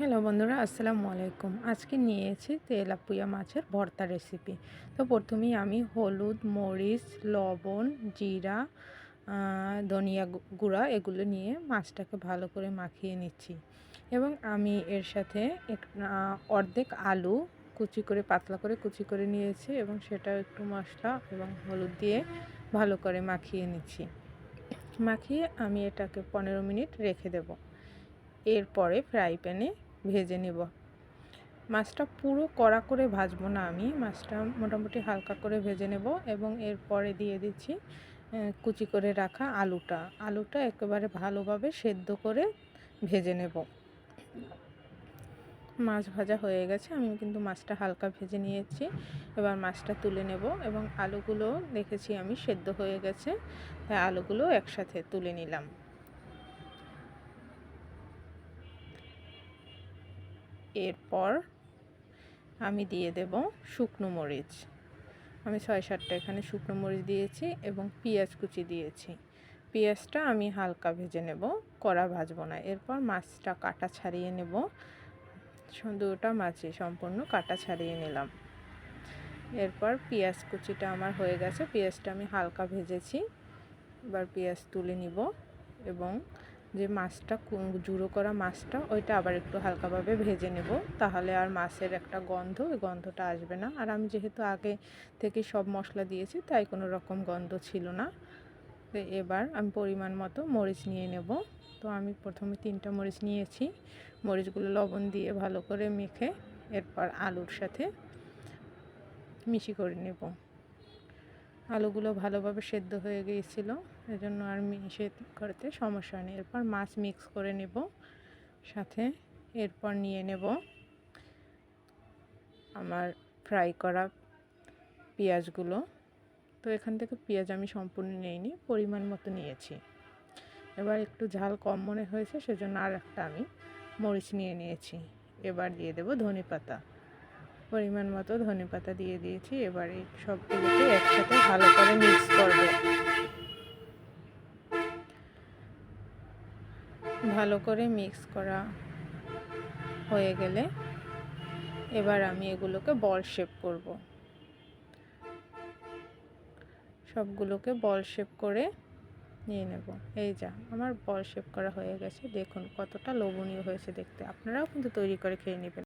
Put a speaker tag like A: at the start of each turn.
A: Hello বন্ধুরা, আসসালামু আলাইকুম। আজকে নিয়েছি তেলাপিয়া মাছের ভর্তা রেসিপি। তো প্রথমেই আমি হলুদ, মরিচ, লবণ, জিরা, ধনিয়া গুঁড়া এগুলো নিয়ে মাছটাকে ভালো করে মাখিয়ে নিচ্ছি। এবং আমি এর সাথে অর্ধেক আলু কুচি করে পাতলা করে কুচি করে নিয়েছি এবং সেটা একটু মশলা এবং হলুদ দিয়ে ভালো করে মাখিয়ে নিচ্ছি। মাখিয়ে আমি এটাকে 15 মিনিট রেখে দেব। এরপরে ফ্রাই প্যানে ভেজে নেব। মাছটা পুরো কড়া করে ভাজবো না, আমি মাছটা মোটামুটি হালকা করে ভেজে নেব এবং এরপরে দিয়ে দিচ্ছি কুচি করে রাখা আলুটা একেবারে ভালোভাবে সেদ্ধ করে ভেজে নেব। মাছ ভাজা হয়ে গেছে, আমি কিন্তু মাছটা হালকা ভেজে নিয়েছি। এবার মাছটা তুলে নেব এবং আলুগুলো দেখেছি আমি সেদ্ধ হয়ে গেছে, তাই আলুগুলো একসাথে তুলে নিলাম। এরপর আমি দিয়ে দেব শুকনো মরিচ। আমি 6-7টা এখানে শুকনো মরিচ দিয়েছি এবং পেঁয়াজ কুচি দিয়েছি। পেঁয়াজটা আমি হালকা ভেজে নেব, কড়া ভাজবো না। এরপর মাছটা কাটা ছাড়িয়ে নেব। দুটো মাছই সম্পূর্ণ কাটা ছাড়িয়ে নিলাম। এরপর পেঁয়াজ কুচিটা আমার হয়ে গেছে, পেঁয়াজটা আমি হালকা ভেজেছি। এবার পেঁয়াজ তুলে নিব এবং যে মাছটা জুড়ো করা মাছটা ওইটা আবার একটু হালকাভাবে ভেজে নেব, তাহলে আর মাছের একটা গন্ধ, ওই গন্ধটা আসবে না। আর আমি যেহেতু আগে থেকে সব মশলা দিয়েছি তাই কোনো রকম গন্ধ ছিল না। তো এবার আমি পরিমাণ মতো মরিচ নিয়ে নেব। তো আমি প্রথমে 3টা মরিচ নিয়েছি। মরিচগুলো লবণ দিয়ে ভালো করে মেখে এরপর আলুর সাথে মিশি করে নেব। আলুগুলো ভালোভাবে সেদ্ধ হয়ে গিয়েছিল, এজন্য আর মিশে করতে সমস্যা নেই। এরপর মাছ মিক্স করে নেব সাথে। এরপর নিয়ে নেব আমার ফ্রাই করা পেঁয়াজগুলো। তো এখান থেকে পেঁয়াজ আমি সম্পূর্ণ নিইনি, পরিমাণ মতো নিয়েছি। এবার একটু ঝাল কম মনে হয়েছে, সেজন্য আর একটা আমি মরিচ নিয়ে নিয়েছি। এবার দিয়ে দেব ধনেপাতা, পরিমাণ মতো ধনেপাতা দিয়ে দিয়েছি। এবার এই সবগুলোকে একসাথে ভালো করে মিক্স করব। ভালো করে মিক্স করা হয়ে গেলে এবার আমি এগুলোকে বল শেপ করব। সবগুলোকে বল শেপ করে নিয়ে নেব। এই যা আমার বল শেপ করা হয়ে গেছে, দেখুন কতটা লোভনীয় হয়েছে দেখতে। আপনারাও কিন্তু তৈরি করে খেয়ে নেবেন।